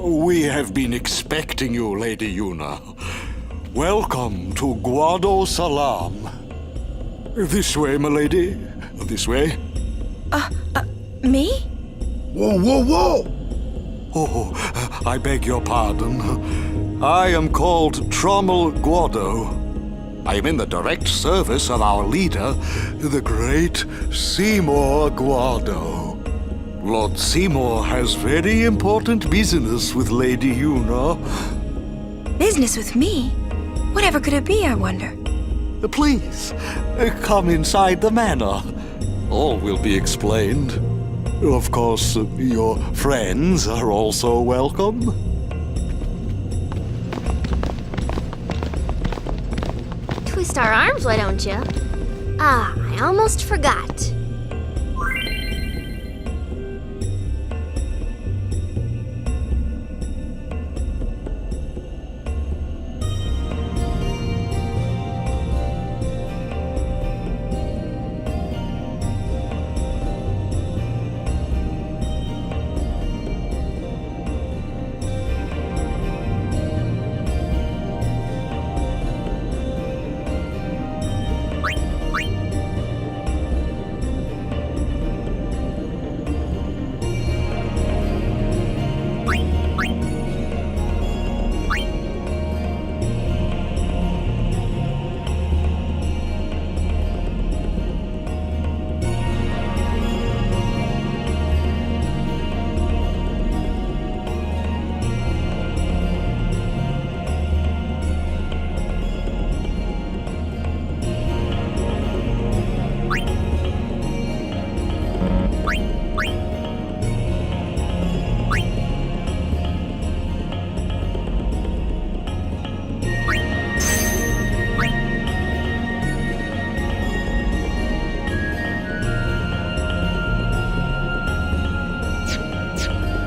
We have been expecting you, Lady Yuna. Welcome to Guadosalam. This way, my lady. This way. Me? Whoa, whoa, whoa! Oh, I beg your pardon. I am called Trommel Guado. I am in the direct service of our leader, the great Seymour Guado. Lord Seymour has very important business with Lady Yuna. Business with me? Whatever could it be, I wonder? Please, come inside the manor. All will be explained. Of course, your friends are also welcome. Twist our arms, why don't you? Ah, I almost forgot.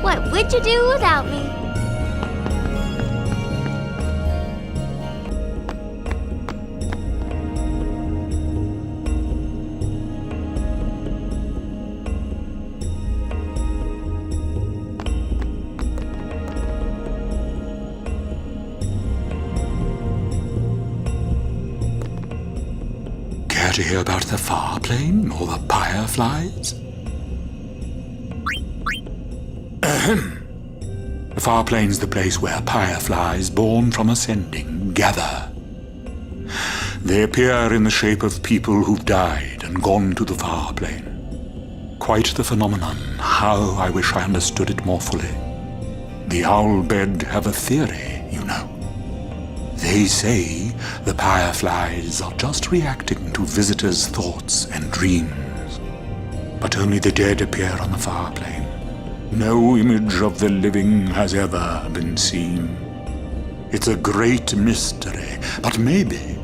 What would you do without me? Care to hear about the far plane or the fireflies? The far plane's the place where fireflies, born from ascending, gather. They appear in the shape of people who've died and gone to the far plane. Quite the phenomenon. How I wish I understood it more fully. The Owlbed have a theory, you know. They say the fireflies are just reacting to visitors' thoughts and dreams. But only the dead appear on the far plane. No image of the living has ever been seen. It's a great mystery, but maybe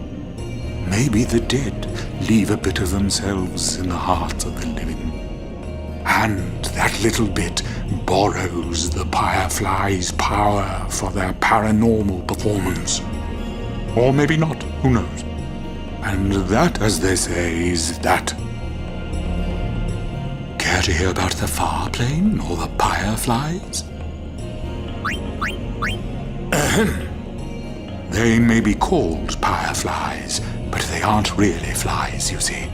the dead leave a bit of themselves in the hearts of the living. And that little bit borrows the fireflies' power for their paranormal performance. Or maybe not, who knows? And that, as they say, is that. Care to hear about the far plane or the fireflies? They may be called fireflies, but they aren't really flies, you see.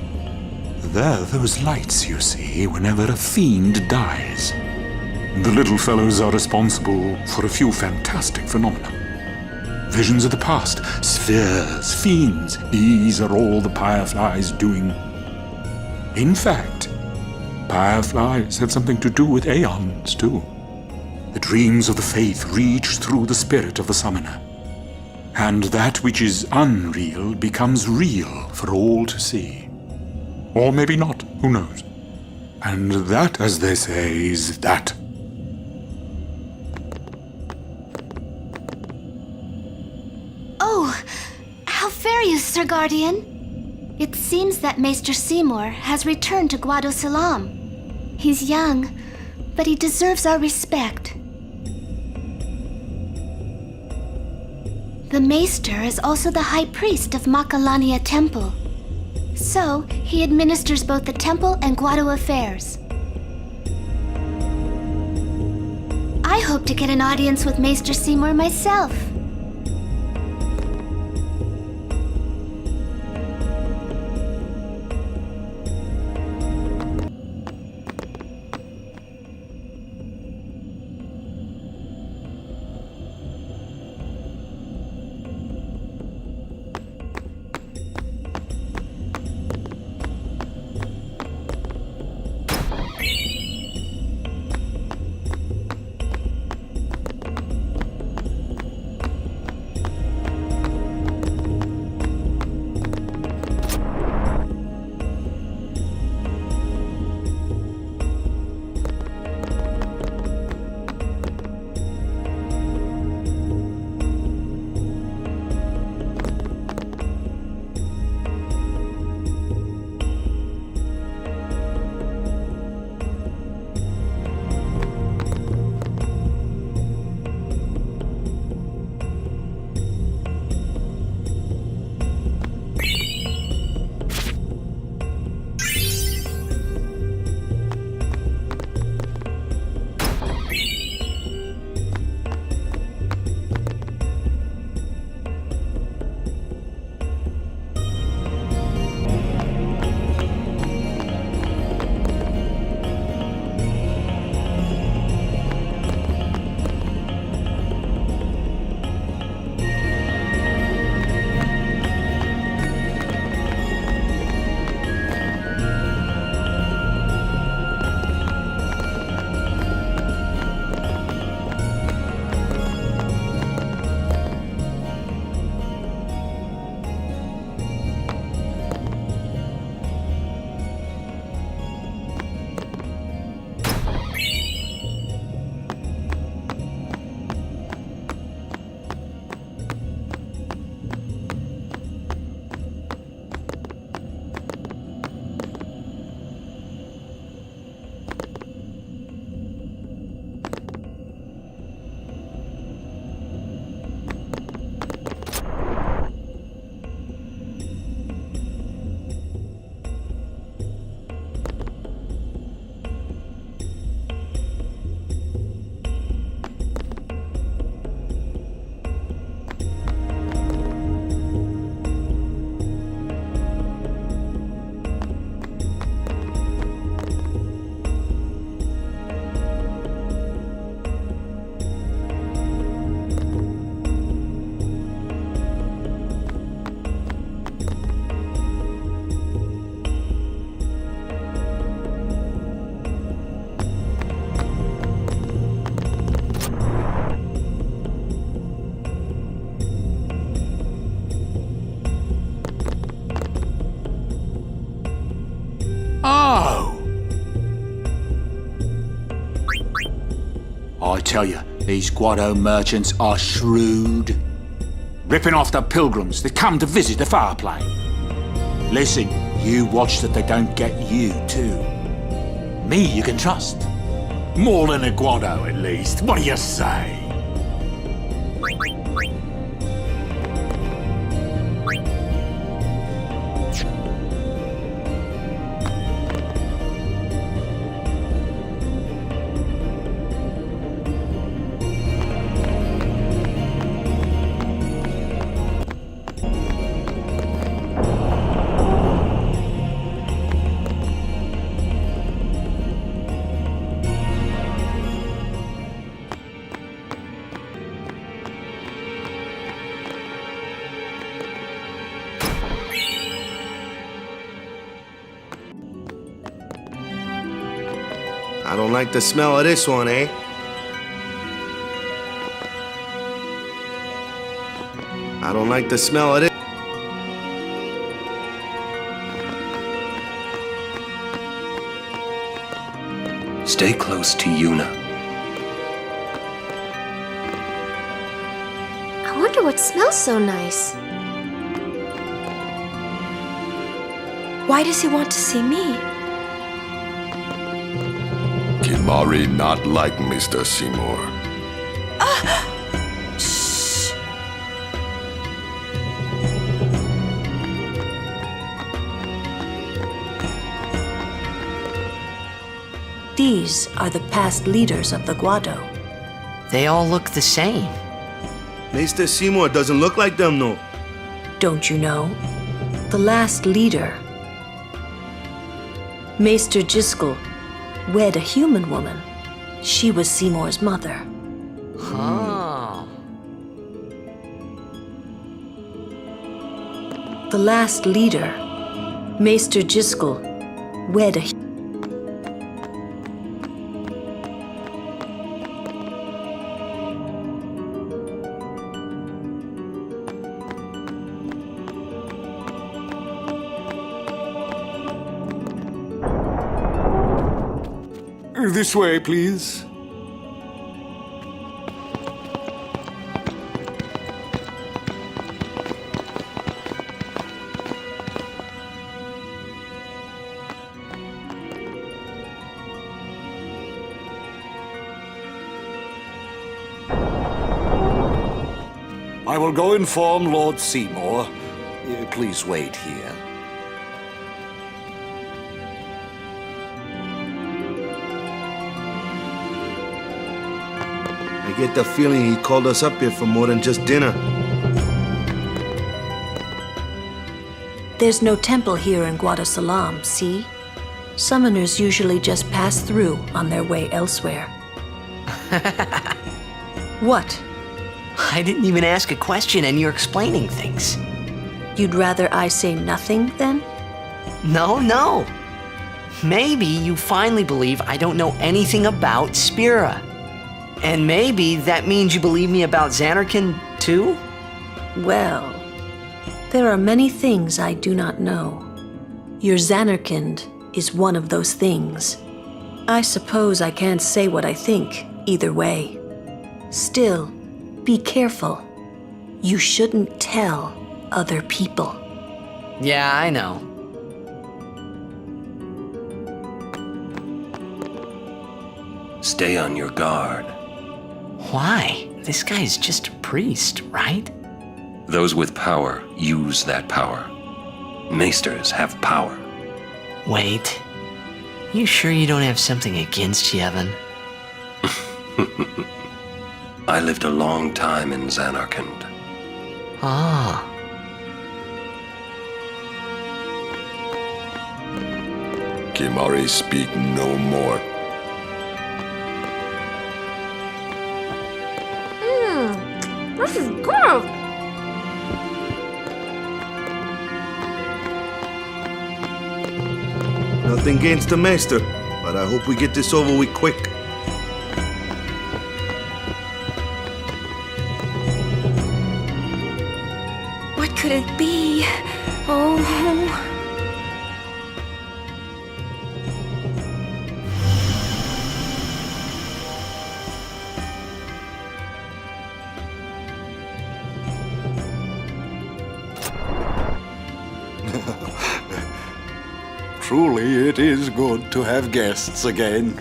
They're those lights you see whenever a fiend dies. The little fellows are responsible for a few fantastic phenomena. Visions of the past, spheres, fiends, these are all the fireflies doing. In fact, fireflies have something to do with aeons, too. The dreams of the faith reach through the spirit of the summoner. And that which is unreal becomes real for all to see. Or maybe not, who knows? And that, as they say, is that. Oh, how fare you, Sir Guardian? It seems that Maester Seymour has returned to Guadosalam. He's young, but he deserves our respect. The Maester is also the High Priest of Makalania Temple. So, he administers both the temple and Guado affairs. I hope hope to get an audience with Maester Seymour myself. I tell you, these Guado merchants are shrewd. Ripping off the pilgrims that come to visit the far plane. Listen, you watch that they don't get you too. Me you can trust. More than a Guado at least. What do you say? I don't like the smell of this one, eh? I don't like the smell of this. Stay close to Yuna. I wonder what smells so nice. Why does he want to see me? Kimari not like Mr. Seymour. Shh. These are the past leaders of the Guado. They all look the same. Maester Seymour doesn't look like them, no. Don't you know? The last leader, Maester Jiskel, wed a human woman. She was Seymour's mother. Oh. The last leader, Maester Jiskel, wed a... This way, please. I will go inform Lord Seymour. Please wait here. I get the feeling he called us up here for more than just dinner. There's no temple here in Guadosalam, see? Summoners usually just pass through on their way elsewhere. What? I didn't even ask a question and you're explaining things. You'd rather I say nothing, then? No. Maybe you finally believe I don't know anything about Spira. And maybe that means you believe me about Zanarkand, too? Well, there are many things I do not know. Your Zanarkand is one of those things. I suppose I can't say what I think, either way. Still, be careful. You shouldn't tell other people. Yeah, I know. Stay on your guard. Why? This guy's just a priest, right? Those with power use that power. Maesters have power. Wait. You sure you don't have something against Yevon? I lived a long time in Zanarkand. Ah. Kimari, speak no more. This is good. Nothing against the Maester, but I hope we get this over with quick. What could it be? Oh. Truly, it is good to have guests again.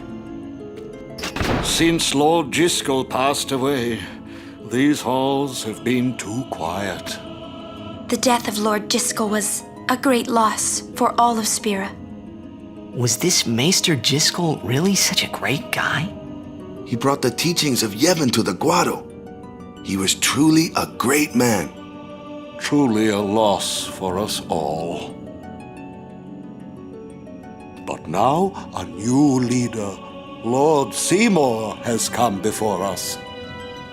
Since Lord Jiskel passed away, these halls have been too quiet. The death of Lord Jiskel was a great loss for all of Spira. Was this Maester Jiskel really such a great guy? He brought the teachings of Yevon to the Guado. He was truly a great man. Truly a loss for us all. But now a new leader, Lord Seymour, has come before us.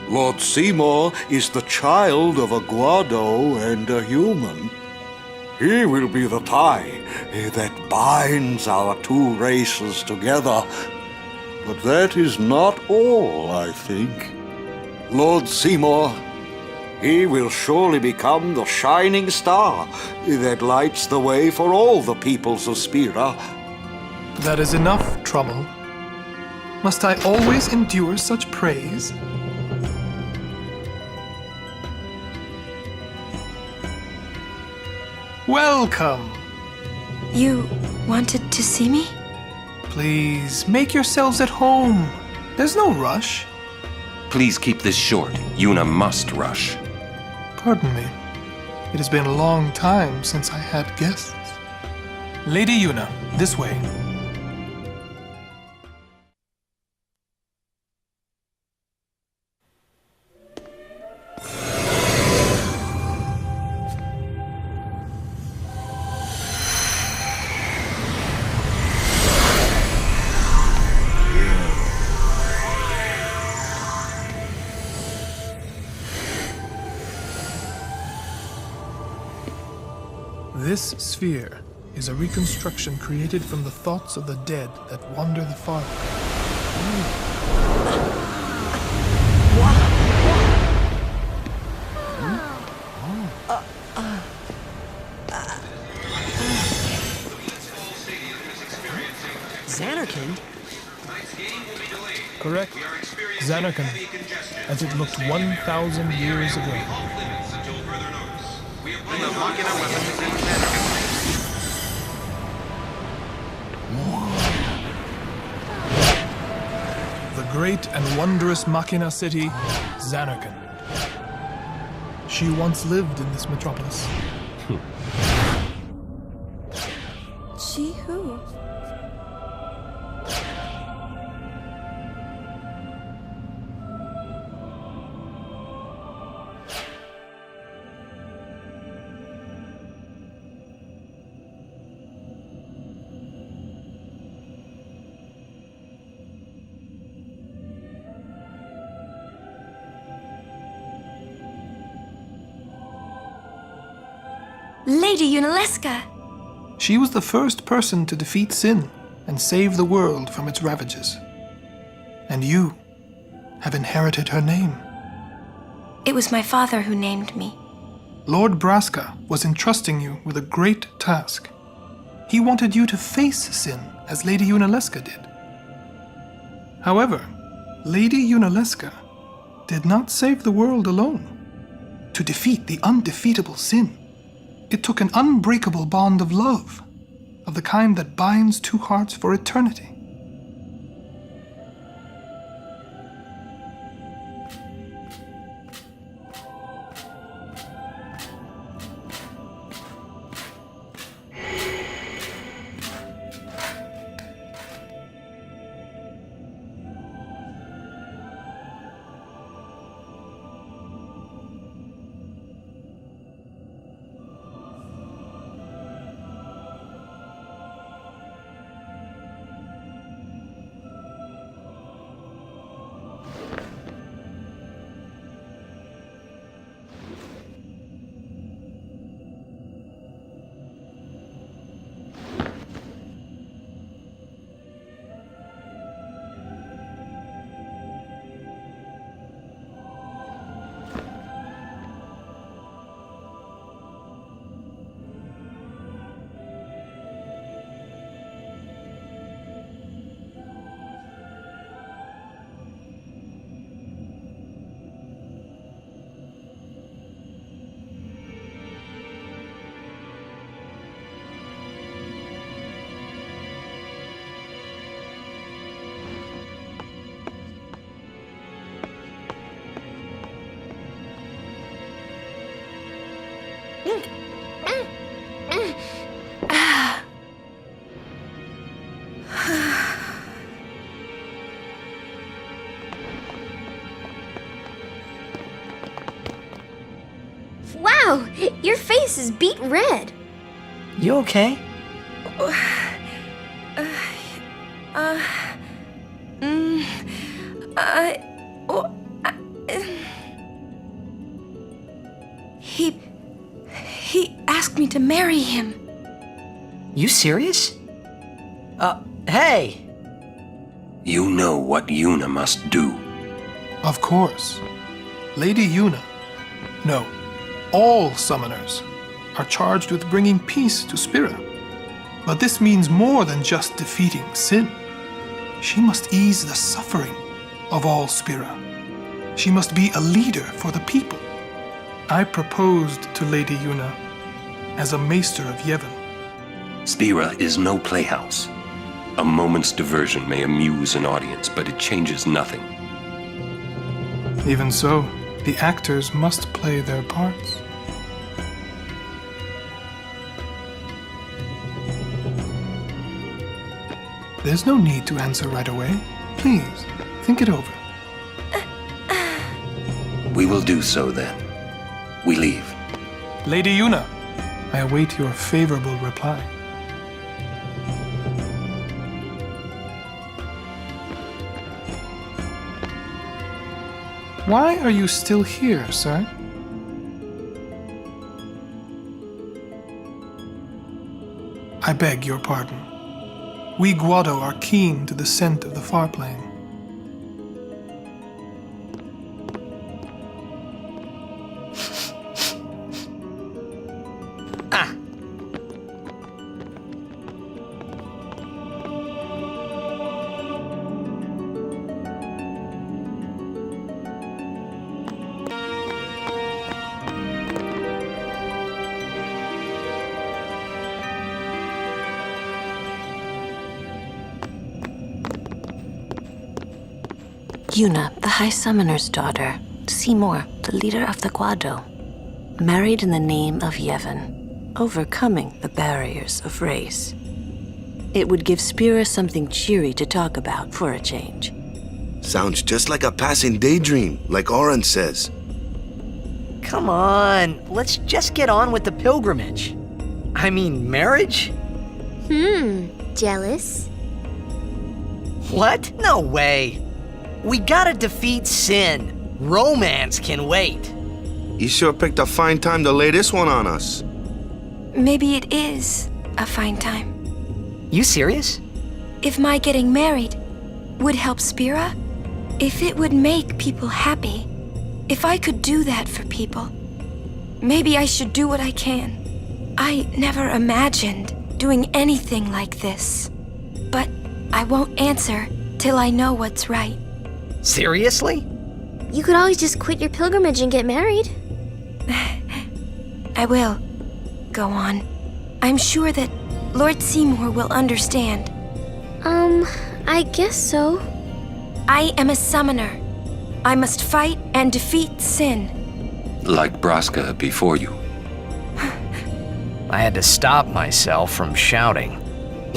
Lord Seymour is the child of a Guado and a human. He will be the tie that binds our two races together. But that is not all, I think. Lord Seymour, he will surely become the shining star that lights the way for all the peoples of Spira. That is enough, Trommel. Must I always endure such praise? Welcome! You wanted to see me? Please, make yourselves at home. There's no rush. Please keep this short. Yuna must rush. Pardon me. It has been a long time since I had guests. Lady Yuna, this way. This sphere is a reconstruction created from the thoughts of the dead that wander the far. Zanarkand? Correct. Zanarkand, as it looked 1,000 years ago. The great and wondrous Machina city, Zanarkand. She once lived in this metropolis. She who? Lady Unaleska! She was the first person to defeat sin and save the world from its ravages. And you have inherited her name. It was my father who named me. Lord Braska was entrusting you with a great task. He wanted you to face sin as Lady Unaleska did. However, Lady Unaleska did not save the world alone. To defeat the undefeatable sin, it took an unbreakable bond of love, of the kind that binds two hearts for eternity. Wow, your face is beet red. You okay? He asked me to marry him. You serious? Hey! You know what Yuna must do. Of course. Lady Yuna. No, all summoners are charged with bringing peace to Spira. But this means more than just defeating sin. She must ease the suffering of all Spira. She must be a leader for the people. I proposed to Lady Yuna as a maester of Yevon. Spira is no playhouse. A moment's diversion may amuse an audience, but it changes nothing. Even so, the actors must play their parts. There's no need to answer right away. Please, think it over. We will do so then. We leave. Lady Yuna, I await your favorable reply. Why are you still here, sir? I beg your pardon. We Guado are keen to the scent of the far plain. Yuna, the High Summoner's daughter, Seymour, the leader of the Guado, married in the name of Yevon, overcoming the barriers of race. It would give Spira something cheery to talk about for a change. Sounds just like a passing daydream, like Oren says. Come on, let's just get on with the pilgrimage. I mean, marriage? Jealous? What? No way. We gotta defeat sin. Romance can wait. You sure picked a fine time to lay this one on us. Maybe it is a fine time. You serious? If my getting married would help Spira, if it would make people happy, if I could do that for people, maybe I should do what I can. I never imagined doing anything like this, but I won't answer till I know what's right. Seriously? You could always just quit your pilgrimage and get married. I will. Go on. I'm sure that Lord Seymour will understand. I guess so. I am a summoner. I must fight and defeat sin. Like Braska before you. I had to stop myself from shouting.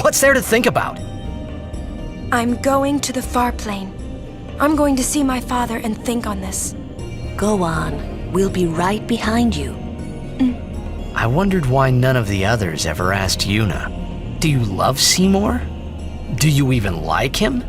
What's there to think about? I'm going to the far plain. I'm going to see my father and think on this. Go on. We'll be right behind you. I wondered why none of the others ever asked Yuna. Do you love Seymour? Do you even like him?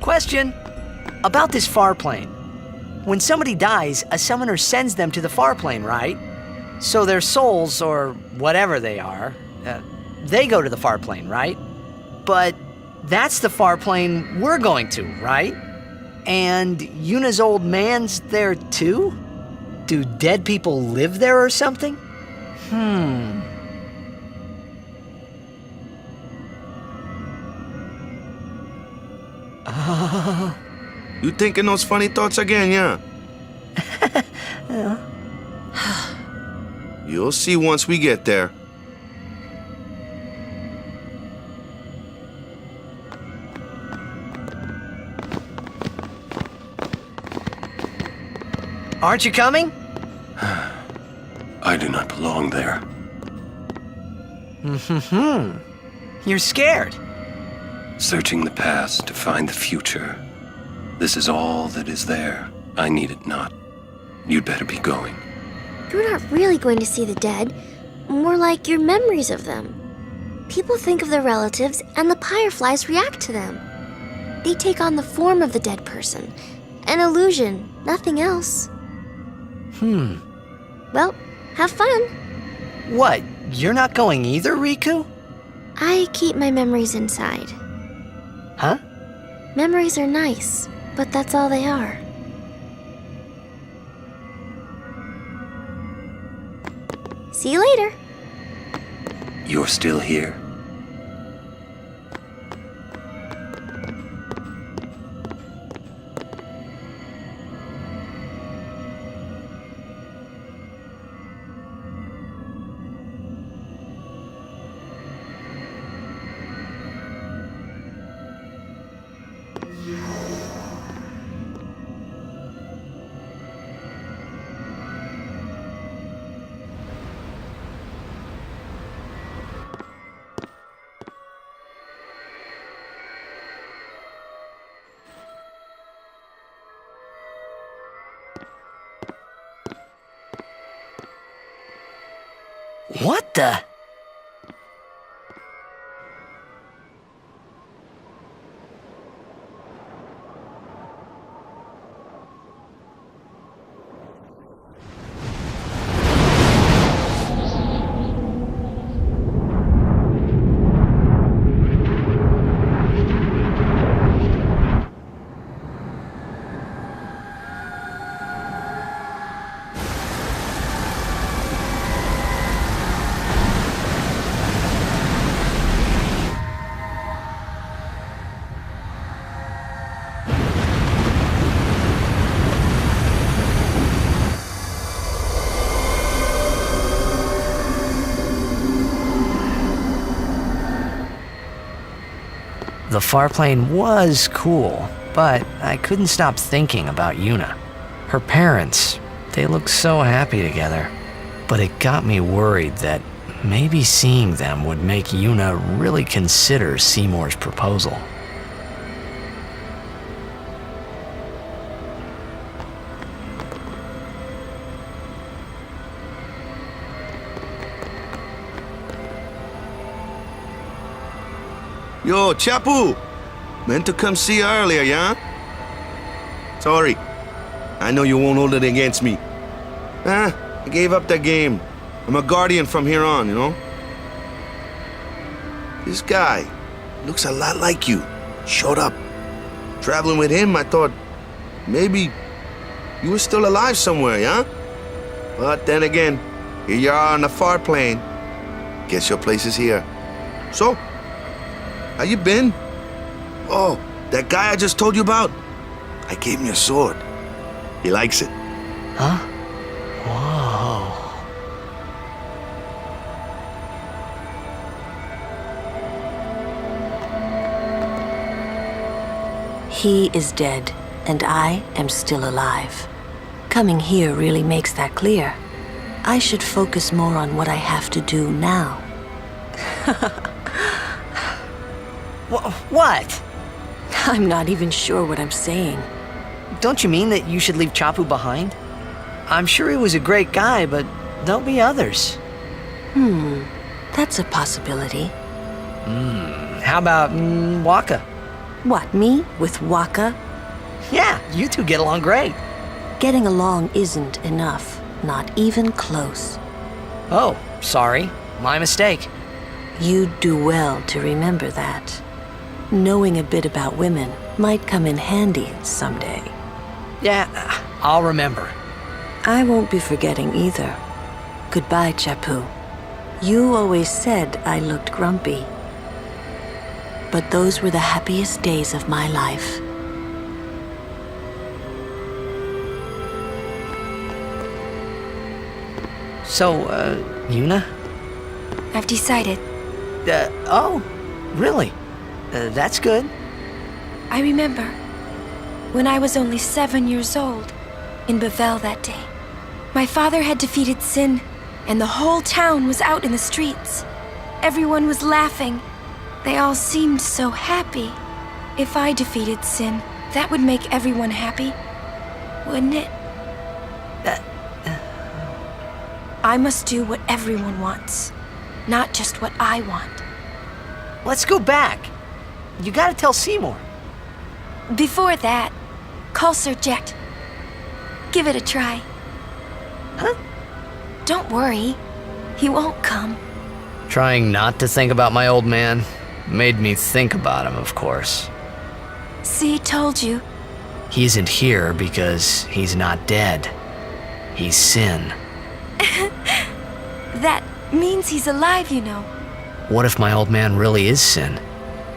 Question. About this far plane. When somebody dies, a summoner sends them to the far plane, right? So their souls, or whatever they are, they go to the far plane, right? But that's the far plane we're going to, right? And Yuna's old man's there too? Do dead people live there or something? You thinking those funny thoughts again, yeah? You'll see once we get there. Aren't you coming? I do not belong there. You're scared. Searching the past to find the future. This is all that is there. I need it not. You'd better be going. You're not really going to see the dead. More like your memories of them. People think of their relatives, and the fireflies react to them. They take on the form of the dead person. An illusion, nothing else. Well, have fun. What? You're not going either, Riku? I keep my memories inside. Huh? Memories are nice, but that's all they are. See you later. You're still here? What the? The farplane was cool, but I couldn't stop thinking about Yuna. Her parents, they looked so happy together. But it got me worried that maybe seeing them would make Yuna really consider Seymour's proposal. Yo, Chapu! Meant to come see you earlier, yeah? Sorry. I know you won't hold it against me. I gave up that game. I'm a guardian from here on, you know? This guy looks a lot like you. Showed up. Traveling with him, I thought maybe you were still alive somewhere, yeah? But then again, here you are on the far plane. Guess your place is here. So, how you been? Oh, that guy I just told you about? I gave him your sword. He likes it. Huh? Whoa. He is dead, and I am still alive. Coming here really makes that clear. I should focus more on what I have to do now. What? I'm not even sure what I'm saying. Don't you mean that you should leave Chapu behind? I'm sure he was a great guy, but there'll be others. That's a possibility. How about Waka? What, me? With Waka? Yeah, you two get along great. Getting along isn't enough. Not even close. Oh, sorry. My mistake. You'd do well to remember that. Knowing a bit about women might come in handy someday. Yeah, I'll remember. I won't be forgetting either. Goodbye, Chapu. You always said I looked grumpy. But those were the happiest days of my life. So, Yuna? I've decided. Oh, really? That's good. I remember when I was only 7 years old in Bavel that day. My father had defeated Sin, and the whole town was out in the streets. Everyone was laughing. They all seemed so happy. If I defeated Sin, that would make everyone happy, wouldn't it? I must do what everyone wants, not just what I want. Let's go back. You gotta tell Seymour. Before that, call Sir Jet. Give it a try. Huh? Don't worry. He won't come. Trying not to think about my old man made me think about him, of course. See, told you. He isn't here because he's not dead. He's Sin. That means he's alive, you know. What if my old man really is Sin?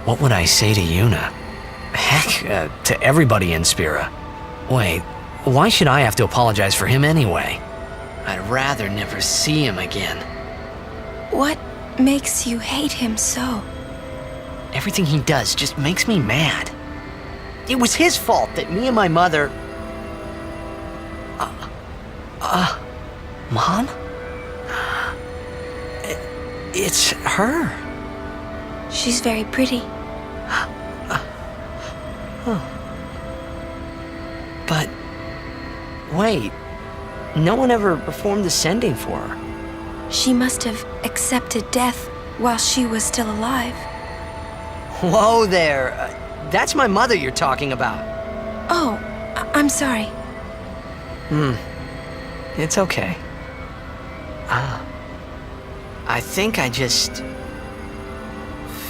What would I say to Yuna? Heck, to everybody in Spira. Wait, why should I have to apologize for him anyway? I'd rather never see him again. What makes you hate him so? Everything he does just makes me mad. It was his fault that me and my mother... Mom? It's her. She's very pretty. But... wait, no one ever performed the sending for her. She must have accepted death while she was still alive. Whoa there. That's my mother you're talking about. Oh, I'm sorry. It's okay. I think I just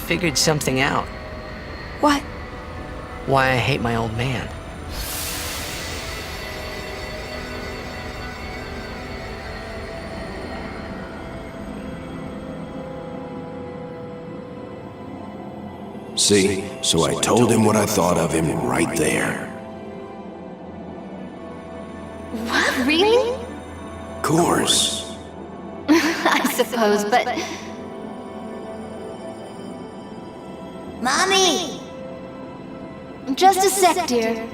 figured something out. What? Why I hate my old man. See, so I told him what I thought of him right there. What? Really? Of course. I suppose, but... Mommy! Just a sec, dear.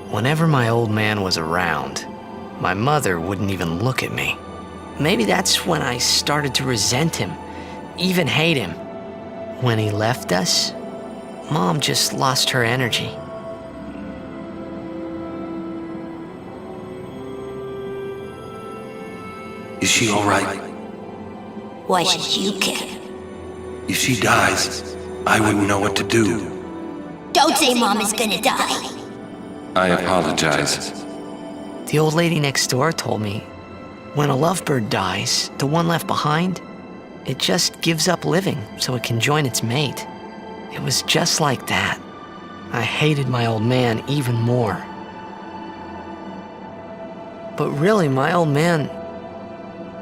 Whenever my old man was around, my mother wouldn't even look at me. Maybe that's when I started to resent him, even hate him. When he left us, Mom just lost her energy. Is she all right? Why should you care? If she dies, I wouldn't know what to do. Don't say Mom is gonna die. I apologize. The old lady next door told me, when a lovebird dies, the one left behind, it just gives up living so it can join its mate. It was just like that. I hated my old man even more. But really, my old man...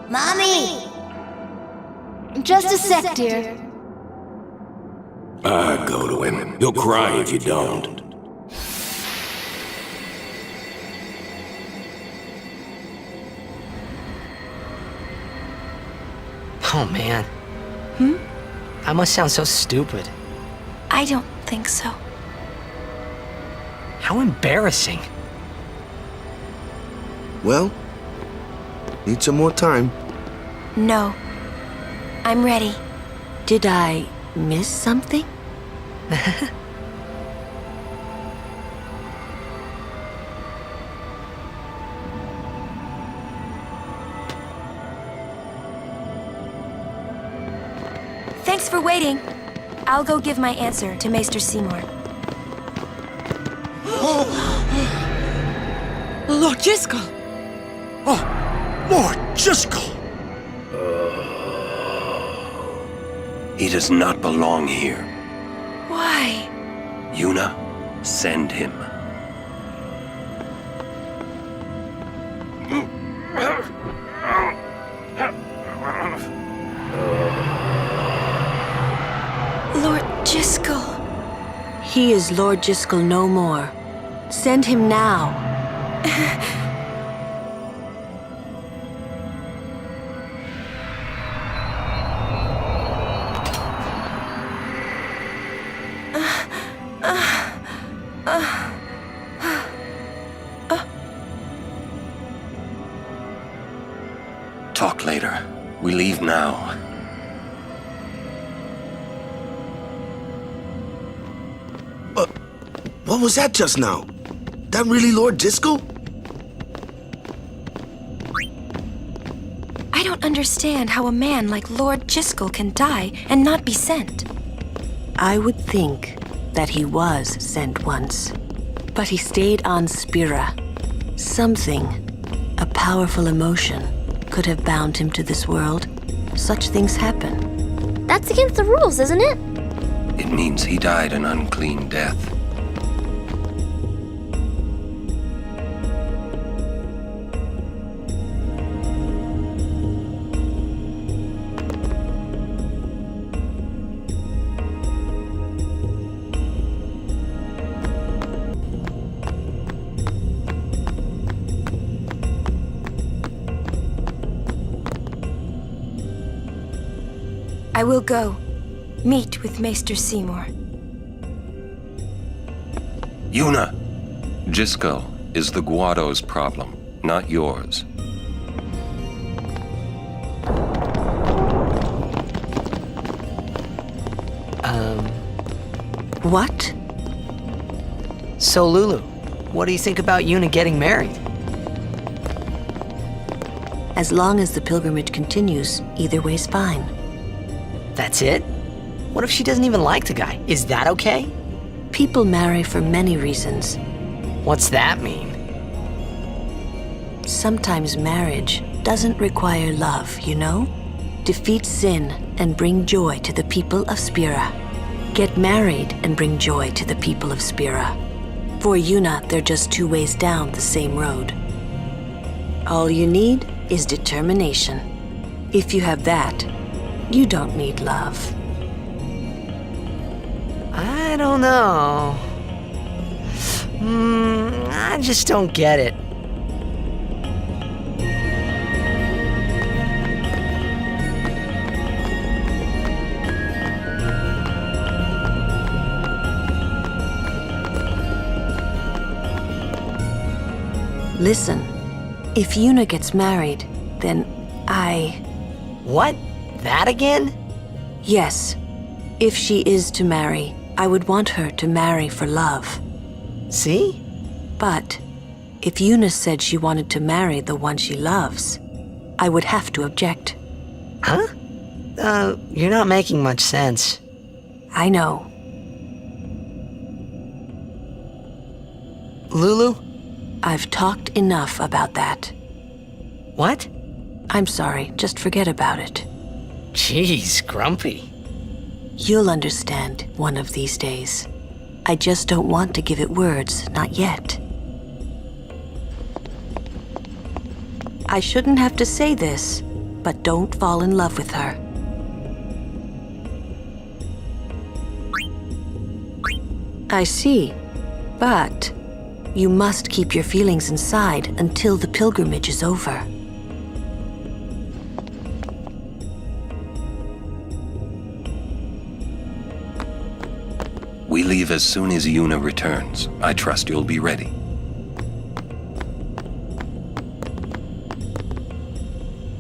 Mommy! Just a sec, dear. Go to him. He'll cry if you don't. Oh, man. I must sound so stupid. I don't think so. How embarrassing. Well, need some more time. No. I'm ready. Did I miss something? Thanks for waiting. I'll go give my answer to Maester Seymour. Lord Jiskel! Oh, Lord Jiskel! He does not belong here. Why? Yuna, send him. Lord Jiskel. He is Lord Jiskel no more. Send him now. Talk later. We leave now. What was that just now? That really Lord Jiskel? I don't understand how a man like Lord Jiskel can die and not be sent. I would think that he was sent once, but he stayed on Spira. Something, a powerful emotion, could have bound him to this world. Such things happen. That's against the rules, isn't it? It means he died an unclean death. I will go. Meet with Maester Seymour. Yuna! Jiskel is the Guado's problem, not yours. What? So, Lulu, what do you think about Yuna getting married? As long as the pilgrimage continues, either way's fine. That's it? What if she doesn't even like the guy? Is that okay? People marry for many reasons. What's that mean? Sometimes marriage doesn't require love, you know? Defeat sin and bring joy to the people of Spira. Get married and bring joy to the people of Spira. For Yuna, they're just two ways down the same road. All you need is determination. If you have that, you don't need love. I don't know. I just don't get it. Listen, if Yuna gets married, then What? That again? Yes. If she is to marry, I would want her to marry for love. See? But if Yuna said she wanted to marry the one she loves, I would have to object. Huh? You're not making much sense. I know. Lulu? I've talked enough about that. What? I'm sorry, just forget about it. Jeez, Grumpy. You'll understand one of these days. I just don't want to give it words, not yet. I shouldn't have to say this, but don't fall in love with her. I see, but you must keep your feelings inside until the pilgrimage is over. We leave as soon as Yuna returns. I trust you'll be ready.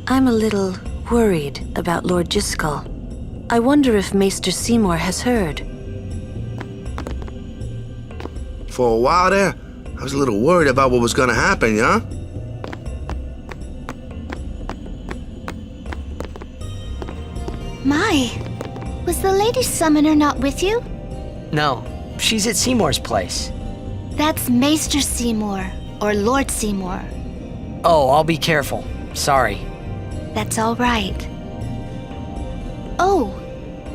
I'm a little worried about Lord Jiskel. I wonder if Maester Seymour has heard. For a while there, I was a little worried about what was gonna happen, yeah? My, was the Lady Summoner not with you? No, she's at Seymour's place. That's Maester Seymour, or Lord Seymour. Oh, I'll be careful. Sorry. That's all right. Oh,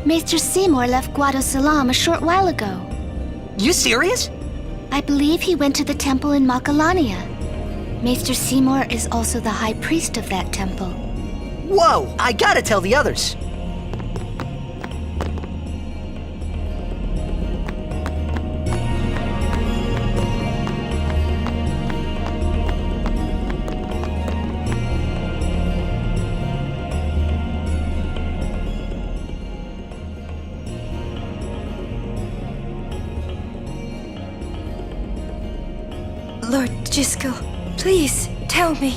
Maester Seymour left Guadosalam a short while ago. You serious? I believe he went to the temple in Makalania. Maester Seymour is also the high priest of that temple. Whoa, I gotta tell the others. Lord Jiskel, please tell me.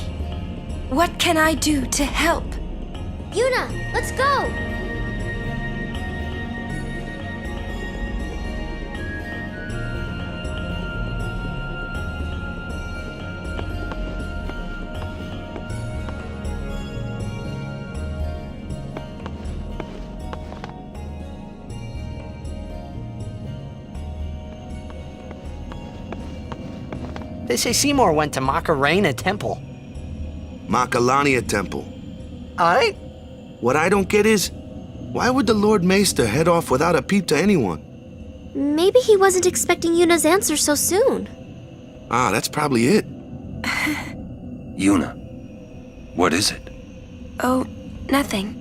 What can I do to help? Yuna, let's go! They say Seymour went to Macarena Temple. Makalania Temple. Alright? What I don't get is, why would the Lord Maester head off without a peep to anyone? Maybe he wasn't expecting Yuna's answer so soon. Ah, that's probably it. Yuna, what is it? Oh, nothing.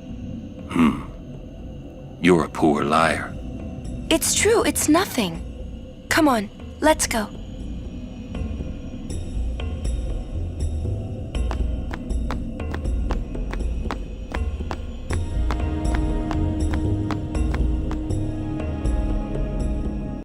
You're a poor liar. It's true, it's nothing. Come on, let's go.